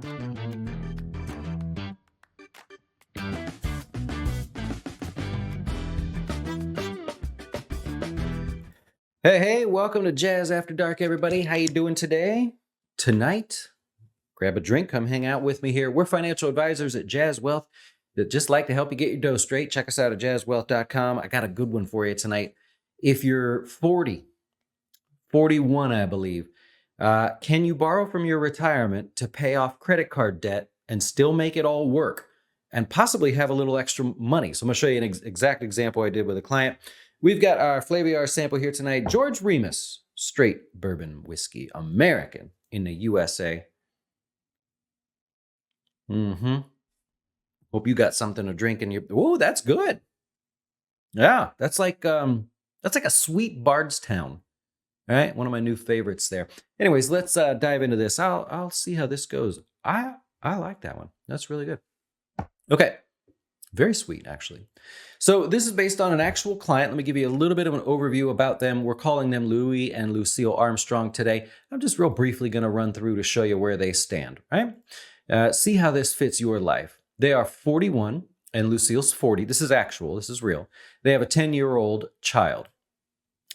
Hey, welcome to Jazz After Dark, everybody. How you doing today? Tonight, grab a drink, come hang out with me here. We're financial advisors at Jazz Wealth that just like to help you get your dough straight. Check us out at jazzwealth.com. I got a good one for you tonight. If you're 40, 41, I believe, can you borrow from your retirement to pay off credit card debt and still make it all work and possibly have a little extra money? So I'm going to show you an exact example I did with a client. We've got our Flaviar sample here tonight. George Remus, straight bourbon whiskey, American in the USA. Hope you got something to drink in your. Oh, that's good. Yeah, that's like a sweet Bardstown. All right, one of my new favorites there. Anyways, let's dive into this. I'll see how this goes. I like that one. That's really good. Okay, very sweet actually. So this is based on an actual client. Let me give you a little bit of an overview about them. We're calling them Louis and Lucille Armstrong today. I'm just real briefly going to run through to show you where they stand. Right? See how this fits your life. They are 41 and Lucille's 40. This is actual. This is real. They have a 10-year-old child.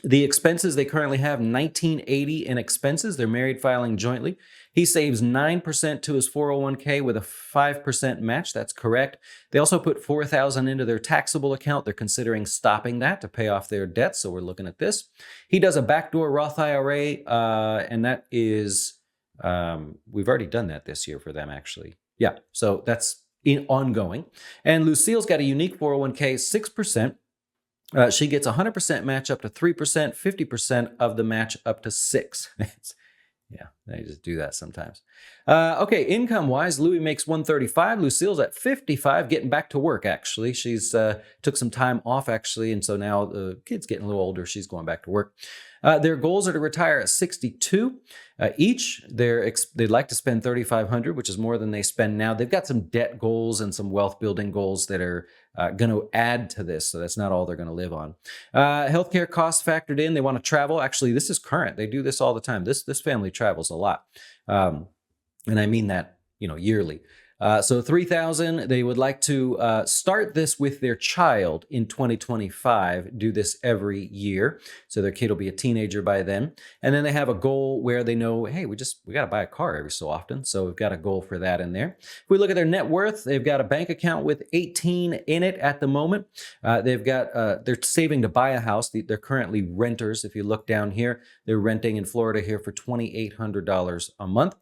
The expenses they currently have, $1980 in expenses. They're married, filing jointly. He saves 9% to his 401k with a 5% match. That's correct. They also put $4,000 into their taxable account. They're considering stopping that to pay off their debts. So we're looking at this. He does a backdoor Roth IRA, and that is, we've already done that this year for them, actually. Yeah, so that's ongoing. And Lucille's got a unique 401k, 6%. She gets 100% match up to 3%, 50% of the match up to 6%. Yeah, they just do that sometimes. Okay, income-wise, Louis makes $135. Lucille's at $55, getting back to work, actually. She's took some time off, actually, and so now the kid's getting a little older. She's going back to work. Their goals are to retire at 62 each. They'd like to spend $3,500, which is more than they spend now. They've got some debt goals and some wealth building goals that are going to add to this, so that's not all they're going to live on. Healthcare costs factored in. They want to travel. Actually, this is current. They do this all the time. This family travels a lot, and I mean that yearly. So $3,000, they would like to start this with their child in 2025, do this every year. So their kid will be a teenager by then. And then they have a goal where they know, hey, we got to buy a car every so often. So we've got a goal for that in there. If we look at their net worth, they've got a bank account with 18 in it at the moment. They're saving to buy a house. They're currently renters. If you look down here, they're renting in Florida here for $2,800 a month.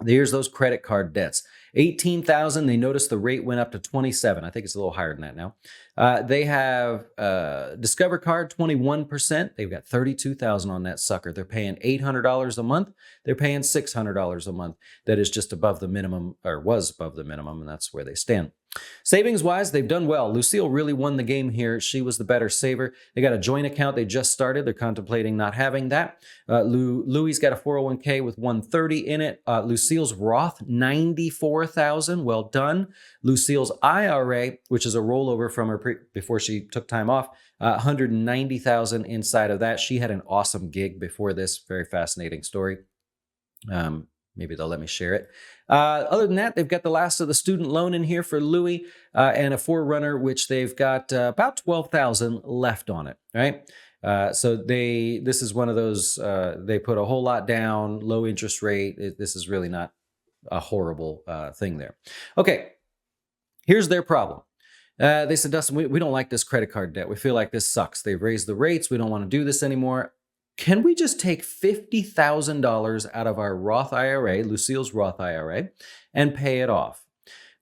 Here's those credit card debts. $18,000. They noticed the rate went up to 27. I think it's a little higher than that now. They have Discover Card, 21%. They've got $32,000 on that sucker. They're paying $800 a month. They're paying $600 a month. That is just above the minimum, or was above the minimum, and that's where they stand. Savings-wise, they've done well. Lucille really won the game here. She was the better saver. They got a joint account they just started. They're contemplating not having that. Louis got a 401k with $130 in it. Lucille's Roth, $94,000. Well done. Lucille's IRA, which is a rollover from her before she took time off, $190,000 inside of that. She had an awesome gig before this. Very fascinating story. Maybe they'll let me share it. Other than that, they've got the last of the student loan in here for Louis and a Forerunner, which they've got about $12,000 left on it, right? So this is one of those, they put a whole lot down, low interest rate. This is really not a horrible thing there. Okay, here's their problem. They said, Dustin, we don't like this credit card debt. We feel like this sucks. They've raised the rates. We don't want to do this anymore. Can we just take $50,000 out of our Roth IRA, Lucille's Roth IRA, and pay it off?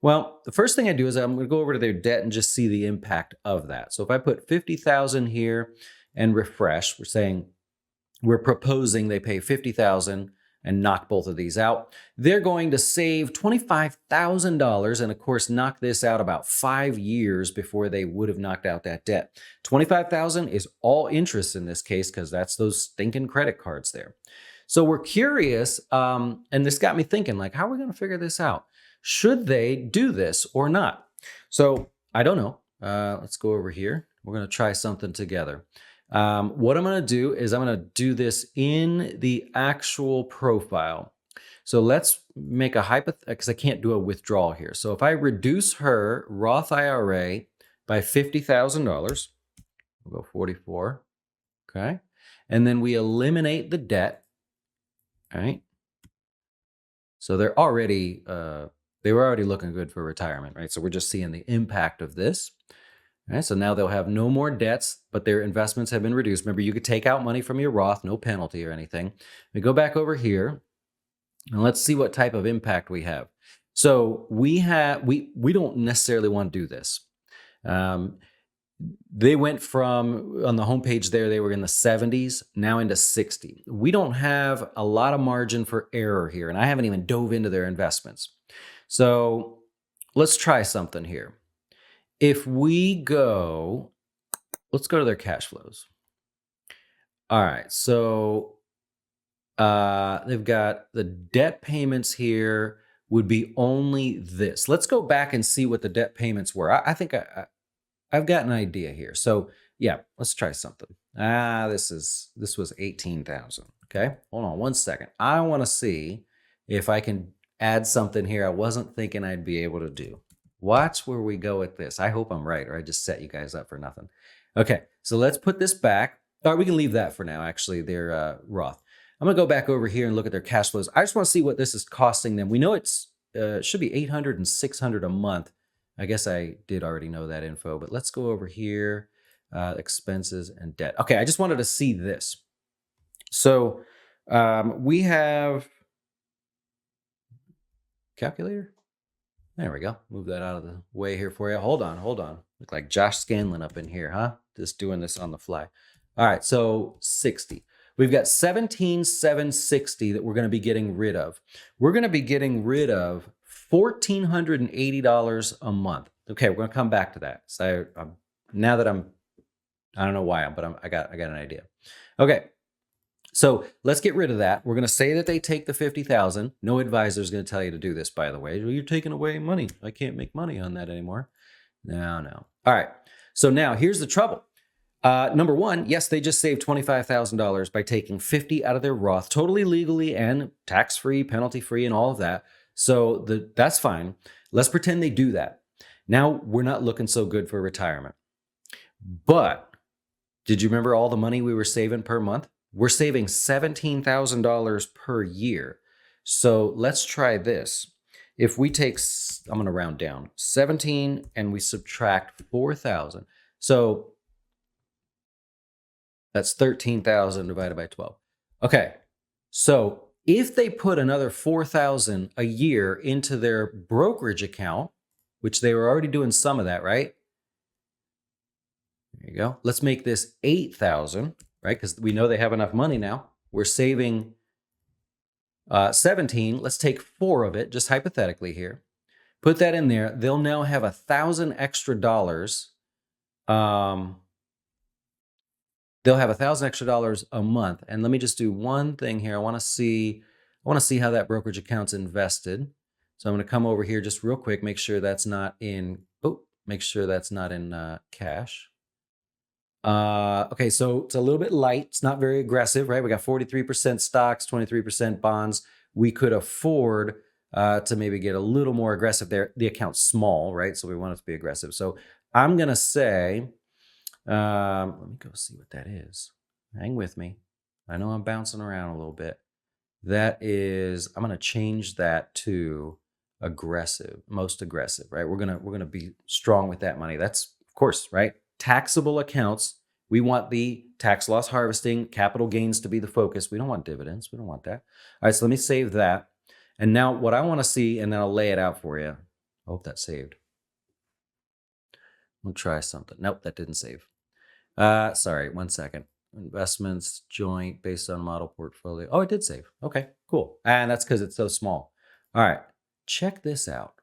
Well, the first thing I do is I'm going to go over to their debt and just see the impact of that. So if I put $50,000 here and refresh, we're proposing they pay $50,000 and knock both of these out. They're going to save $25,000 and, of course, knock this out about 5 years before they would have knocked out that debt. $25,000 is all interest in this case because that's those stinking credit cards there. So we're curious, and this got me thinking, like, how are we going to figure this out? Should they do this or not? So I don't know. Let's go over here. We're going to try something together. What I'm going to do is I'm going to do this in the actual profile. So let's make a hypothetical, because I can't do a withdrawal here. So if I reduce her Roth IRA by $50,000, we'll go 44, okay? And then we eliminate the debt, all right? So they were already looking good for retirement, right? So we're just seeing the impact of this. All right, so now they'll have no more debts, but their investments have been reduced. Remember, you could take out money from your Roth, no penalty or anything. We go back over here, and let's see what type of impact we have. So we don't necessarily want to do this. They went from, on the homepage there, they were in the 70s, now into 60. We don't have a lot of margin for error here, and I haven't even dove into their investments. So let's try something here. If we go, let's go to their cash flows. All right, so they've got the debt payments here would be only this. Let's go back and see what the debt payments were. I think I've got an idea here. So yeah, let's try something. This was 18,000. Okay, hold on one second. I want to see if I can add something here I wasn't thinking I'd be able to do. Watch where we go with this. I hope I'm right, or I just set you guys up for nothing. Okay, so let's put this back. All right, we can leave that for now, actually, their Roth. I'm going to go back over here and look at their cash flows. I just want to see what this is costing them. We know it should be $800 and $600 a month. I guess I did already know that info, but let's go over here, expenses and debt. Okay, I just wanted to see this. So we have calculator. There we go. Move that out of the way here for you. Hold on. Look like Josh Scanlon up in here, huh? Just doing this on the fly. All right, so 60. We've got 17,760 that we're going to be getting rid of. We're going to be getting rid of $1,480 a month. Okay, we're going to come back to that. So now that I don't know why, but I got an idea. Okay, so let's get rid of that. We're going to say that they take the 50,000. No advisor is going to tell you to do this, by the way. Well, you're taking away money. I can't make money on that anymore. No. All right. So now here's the trouble. Number one, yes, they just saved $25,000 by taking 50 out of their Roth, totally legally and tax-free, penalty-free, and all of that. So that's fine. Let's pretend they do that. Now we're not looking so good for retirement. But did you remember all the money we were saving per month? We're saving $17,000 per year. So let's try this. If we take, I'm going to round down, 17 and we subtract 4,000. So that's 13,000 divided by 12. Okay, so if they put another 4,000 a year into their brokerage account, which they were already doing some of that, right? There you go. Let's make this 8,000, right? Because we know they have enough money now. We're saving 17. Let's take 4 of it, just hypothetically here. Put that in there. They'll now have $1,000 extra dollars. They'll have $1,000 extra a month. And let me just do one thing here. I want to see how that brokerage account's invested. So I'm going to come over here just real quick, make sure that's not in cash. Okay, so it's a little bit light. It's not very aggressive, right? We got 43% stocks, 23% bonds. We could afford to maybe get a little more aggressive there. The account's small, right? So we want it to be aggressive. So I'm going to say, let me go see what that is. Hang with me. I know I'm bouncing around a little bit. That is, I'm going to change that to aggressive, most aggressive, right? We're going to be strong with that money. That's, of course, right? Taxable accounts. We want the tax loss harvesting, capital gains to be the focus. We don't want dividends. We don't want that. All right, so let me save that. And now what I want to see, and then I'll lay it out for you. I hope that's saved. We'll try something. Nope, that didn't save. Sorry, one second. Investments, joint, based on model portfolio. Oh, it did save. Okay, cool. And that's because it's so small. All right, check this out.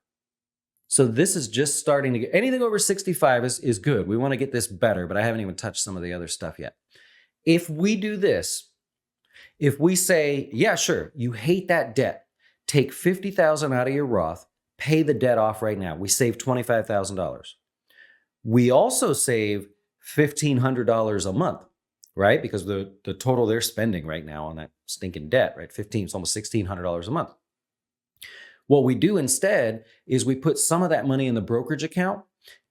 So this is just starting to get, anything over 65 is good. We want to get this better, but I haven't even touched some of the other stuff yet. If we do this, if we say, yeah, sure, you hate that debt, take 50,000 out of your Roth, pay the debt off right now. We save $25,000. We also save $1,500 a month, right? Because the total they're spending right now on that stinking debt, right? It's almost $1,600 a month. What we do instead is we put some of that money in the brokerage account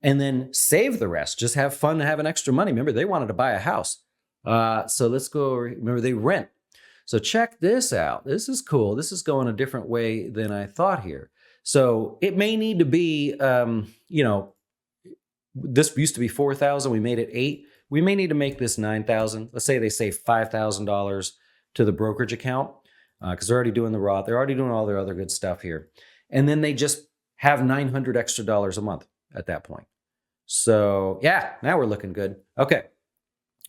and then save the rest. Just have fun and have an extra money. Remember, they wanted to buy a house. So let's go, remember they rent. So check this out. This is cool. This is going a different way than I thought here. So it may need to be, this used to be 4,000. We made it 8. We may need to make this 9,000. Let's say they save $5,000 to the brokerage account because they're already doing the Roth. They're already doing all their other good stuff here. And then they just have $900 extra a month at that point. So yeah, now we're looking good. Okay.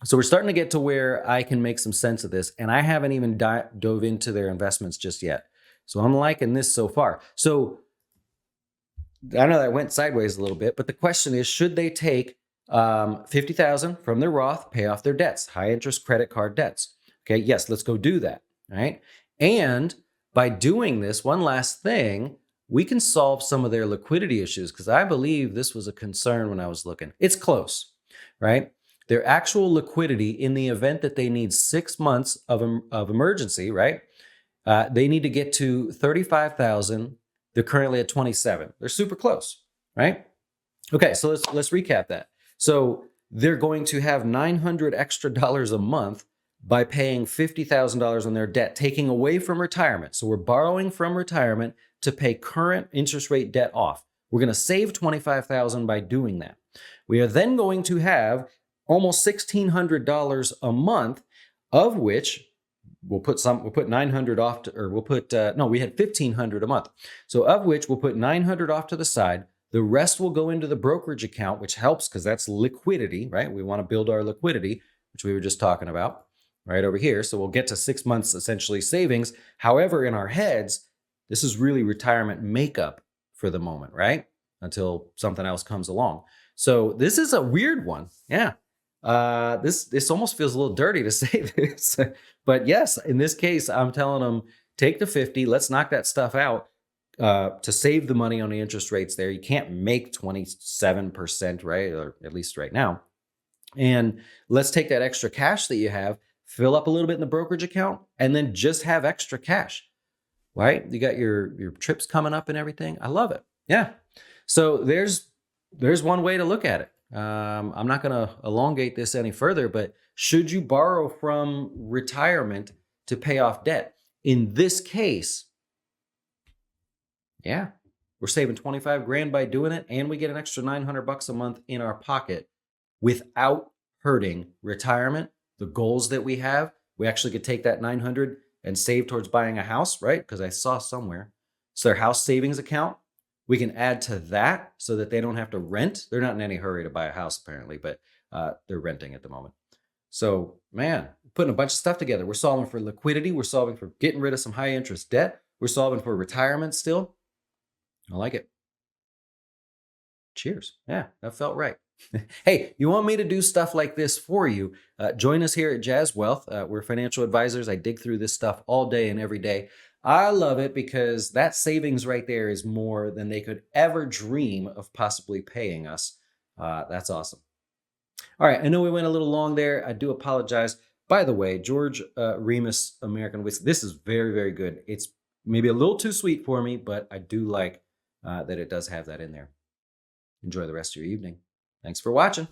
So we're starting to get to where I can make some sense of this, and I haven't even dove into their investments just yet. So I'm liking this so far. So I know that went sideways a little bit, but the question is, should they take $50,000 from their Roth, pay off their debts, high interest credit card debts? Okay, yes, let's go do that, all right? And by doing this, one last thing, we can solve some of their liquidity issues because I believe this was a concern when I was looking. It's close, right? Their actual liquidity in the event that they need 6 months of emergency, right? They need to get to 35,000. They're currently at 27. They're super close, right? Okay, so let's recap that. So they're going to have $900 extra a month by paying $50,000 on their debt, taking away from retirement. So we're borrowing from retirement to pay current interest rate debt off. We're going to save $25,000 by doing that. We are then going to have almost $1,600 a month, of which we'll put 900 off to, or we'll put, we had 1,500 a month. So of which we'll put 900 off to the side. The rest will go into the brokerage account, which helps because that's liquidity, right? We want to build our liquidity, which we were just talking about right over here. So we'll get to 6 months essentially savings. However, in our heads, this is really retirement makeup for the moment, right? Until something else comes along. So this is a weird one. Yeah. This almost feels a little dirty to say this, but yes, in this case, I'm telling them, take the 50, let's knock that stuff out, to save the money on the interest rates there. You can't make 27%, right? Or at least right now. And let's take that extra cash that you have, fill up a little bit in the brokerage account, and then just have extra cash, right? You got your trips coming up and everything. I love it. Yeah. So there's one way to look at it. I'm not going to elongate this any further, but should you borrow from retirement to pay off debt? In this case, yeah, we're saving 25 grand by doing it, and we get an extra $900 a month in our pocket without hurting retirement, the goals that we have. We actually could take that 900 and save towards buying a house, right? Because I saw somewhere. It's their house savings account. We can add to that so that they don't have to rent. They're not in any hurry to buy a house, apparently, but they're renting at the moment. So, man, putting a bunch of stuff together. We're solving for liquidity. We're solving for getting rid of some high interest debt. We're solving for retirement still. I like it. Cheers. Yeah, that felt right. Hey, you want me to do stuff like this for you? Join us here at Jazz Wealth. We're financial advisors. I dig through this stuff all day and every day. I love it because that savings right there is more than they could ever dream of possibly paying us. That's awesome. All right, I know we went a little long there. I do apologize. By the way, George Remus American Whiskey, this is very, very good. It's maybe a little too sweet for me, but I do like that it does have that in there. Enjoy the rest of your evening. Thanks for watching.